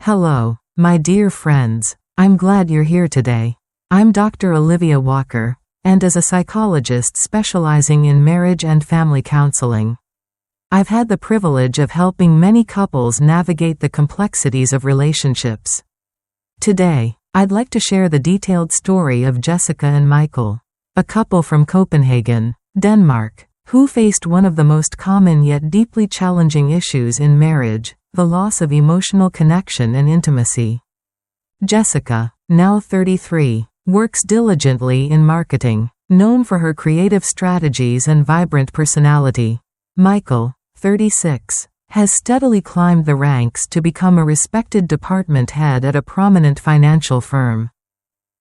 Hello, my dear friends. I'm glad you're here today. I'm Dr. Olivia Walker, and as a psychologist specializing in marriage and family counseling, I've had the privilege of helping many couples navigate the complexities of relationships. Today, I'd like to share the detailed story of Jessica and Michael, a couple from Copenhagen, Denmark, who faced one of the most common yet deeply challenging issues in marriage, the loss of emotional connection and intimacy. Jessica, now 33, works diligently in marketing, known for her creative strategies and vibrant personality. Michael, 36, has steadily climbed the ranks to become a respected department head at a prominent financial firm.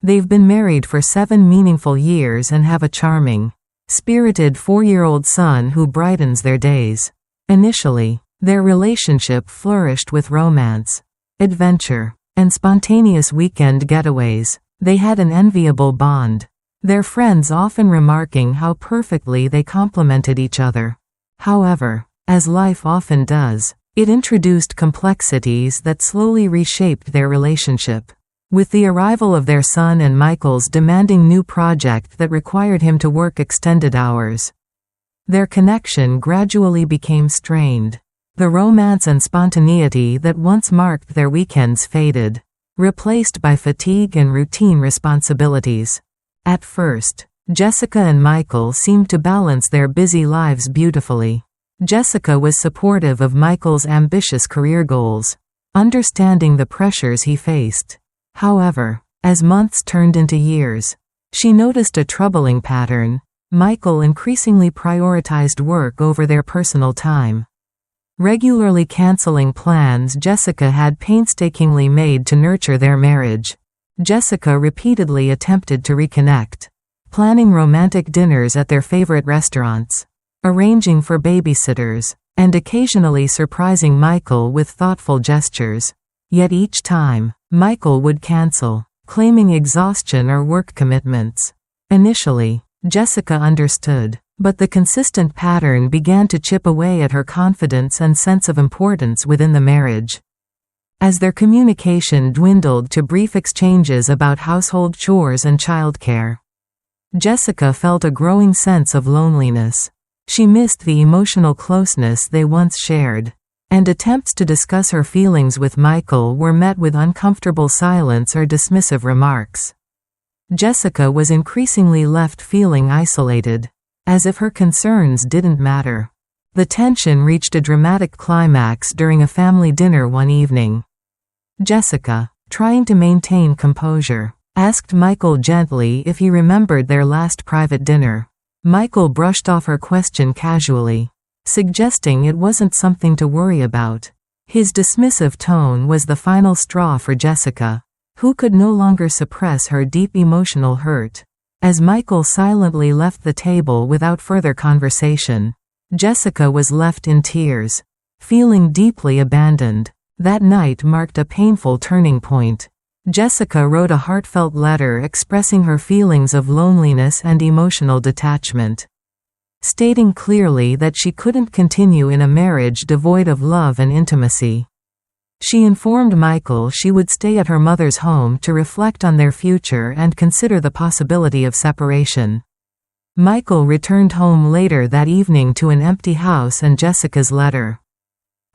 They've been married for 7 meaningful years and have a charming, spirited 4-year-old son who brightens their days. Initially, their relationship flourished with romance, adventure, and spontaneous weekend getaways. They had an enviable bond, their friends often remarking how perfectly they complemented each other. However, as life often does, it introduced complexities that slowly reshaped their relationship. With the arrival of their son and Michael's demanding new project that required him to work extended hours, their connection gradually became strained. The romance and spontaneity that once marked their weekends faded, replaced by fatigue and routine responsibilities. At first, Jessica and Michael seemed to balance their busy lives beautifully. Jessica was supportive of Michael's ambitious career goals, understanding the pressures he faced. However, as months turned into years, she noticed a troubling pattern. Michael increasingly prioritized work over their personal time, regularly canceling plans Jessica had painstakingly made to nurture their marriage. Jessica repeatedly attempted to reconnect, planning romantic dinners at their favorite restaurants, arranging for babysitters, and occasionally surprising Michael with thoughtful gestures. Yet each time, Michael would cancel, claiming exhaustion or work commitments. Initially, Jessica understood, but the consistent pattern began to chip away at her confidence and sense of importance within the marriage. As their communication dwindled to brief exchanges about household chores and childcare, Jessica felt a growing sense of loneliness. She missed the emotional closeness they once shared, and attempts to discuss her feelings with Michael were met with uncomfortable silence or dismissive remarks. Jessica was increasingly left feeling isolated, as if her concerns didn't matter. The tension reached a dramatic climax during a family dinner one evening. Jessica, trying to maintain composure, asked Michael gently if he remembered their last private dinner. Michael brushed off her question casually, suggesting it wasn't something to worry about. His dismissive tone was the final straw for Jessica, who could no longer suppress her deep emotional hurt. As Michael silently left the table without further conversation, Jessica was left in tears, feeling deeply abandoned. That night marked a painful turning point. Jessica wrote a heartfelt letter expressing her feelings of loneliness and emotional detachment, stating clearly that she couldn't continue in a marriage devoid of love and intimacy. She informed Michael she would stay at her mother's home to reflect on their future and consider the possibility of separation. Michael returned home later that evening to an empty house and Jessica's letter,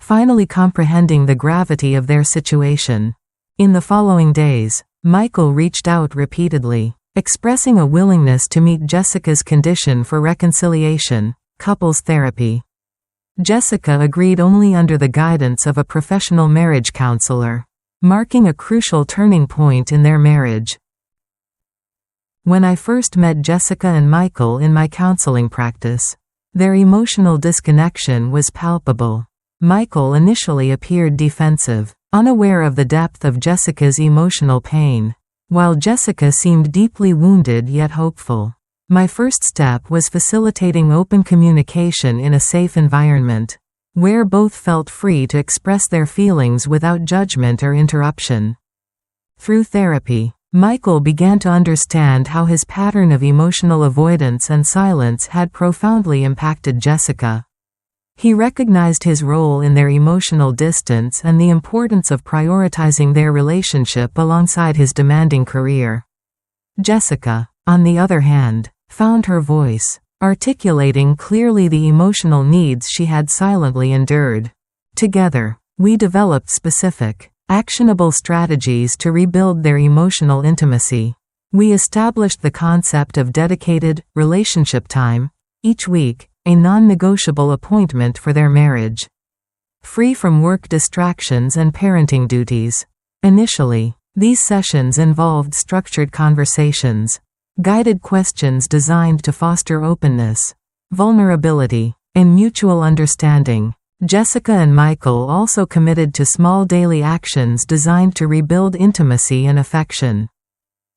finally comprehending the gravity of their situation. In the following days, Michael reached out repeatedly, expressing a willingness to meet Jessica's condition for reconciliation, couples therapy. Jessica agreed only under the guidance of a professional marriage counselor, marking a crucial turning point in their marriage. When I first met Jessica and Michael in my counseling practice, their emotional disconnection was palpable. Michael initially appeared defensive, unaware of the depth of Jessica's emotional pain, while Jessica seemed deeply wounded yet hopeful. My first step was facilitating open communication in a safe environment, where both felt free to express their feelings without judgment or interruption. Through therapy, Michael began to understand how his pattern of emotional avoidance and silence had profoundly impacted Jessica. He recognized his role in their emotional distance and the importance of prioritizing their relationship alongside his demanding career. Jessica, on the other hand, found her voice, articulating clearly the emotional needs she had silently endured. Together, we developed specific, actionable strategies to rebuild their emotional intimacy. We established the concept of dedicated, relationship time, each week, a non-negotiable appointment for their marriage. Free from work distractions and parenting duties. Initially, these sessions involved structured conversations, guided questions designed to foster openness, vulnerability, and mutual understanding. Jessica and Michael also committed to small daily actions designed to rebuild intimacy and affection.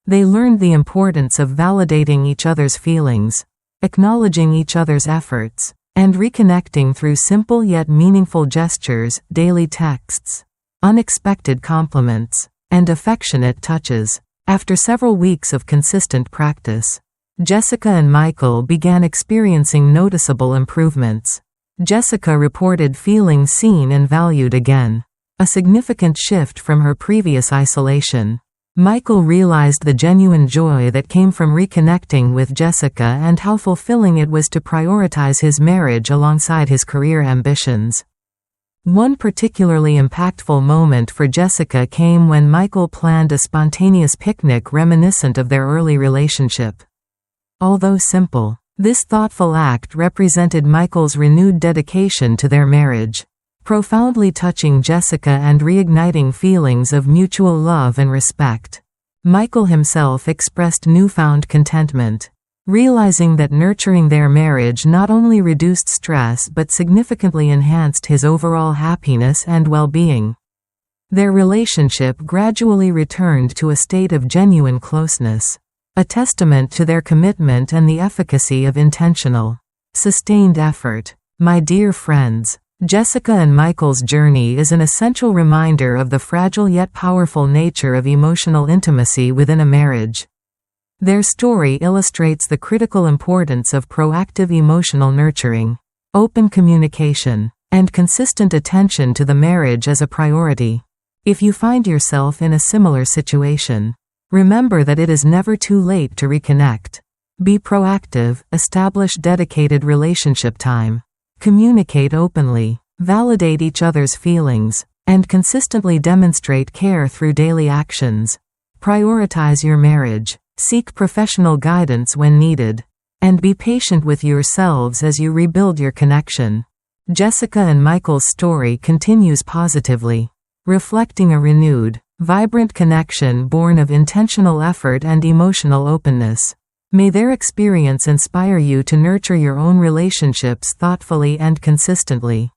They learned the importance of validating each other's feelings, acknowledging each other's efforts, and reconnecting through simple yet meaningful gestures, daily texts, unexpected compliments, and affectionate touches. After several weeks of consistent practice, Jessica and Michael began experiencing noticeable improvements. Jessica reported feeling seen and valued again, a significant shift from her previous isolation. Michael realized the genuine joy that came from reconnecting with Jessica and how fulfilling it was to prioritize his marriage alongside his career ambitions. One particularly impactful moment for Jessica came when Michael planned a spontaneous picnic reminiscent of their early relationship. Although simple, this thoughtful act represented Michael's renewed dedication to their marriage, profoundly touching Jessica and reigniting feelings of mutual love and respect. Michael himself expressed newfound contentment, realizing that nurturing their marriage not only reduced stress but significantly enhanced his overall happiness and well-being. Their relationship gradually returned to a state of genuine closeness, a testament to their commitment and the efficacy of intentional, sustained effort. My dear friends, Jessica and Michael's journey is an essential reminder of the fragile yet powerful nature of emotional intimacy within a marriage. Their story illustrates the critical importance of proactive emotional nurturing, open communication, and consistent attention to the marriage as a priority. If you find yourself in a similar situation, remember that it is never too late to reconnect. Be proactive, establish dedicated relationship time, communicate openly, validate each other's feelings, and consistently demonstrate care through daily actions. Prioritize your marriage, seek professional guidance when needed, and be patient with yourselves as you rebuild your connection. Jessica and Michael's story continues positively, reflecting a renewed, vibrant connection born of intentional effort and emotional openness. May their experience inspire you to nurture your own relationships thoughtfully and consistently.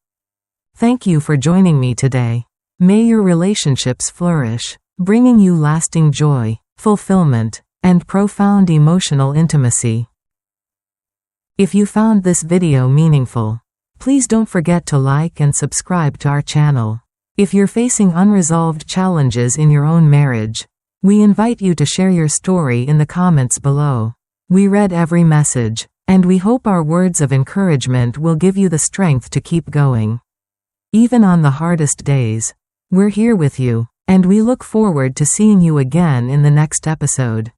Thank you for joining me today. May your relationships flourish, bringing you lasting joy, fulfillment, and profound emotional intimacy. If you found this video meaningful, please don't forget to like and subscribe to our channel. If you're facing unresolved challenges in your own marriage, we invite you to share your story in the comments below. We read every message, and we hope our words of encouragement will give you the strength to keep going. Even on the hardest days, we're here with you, and we look forward to seeing you again in the next episode.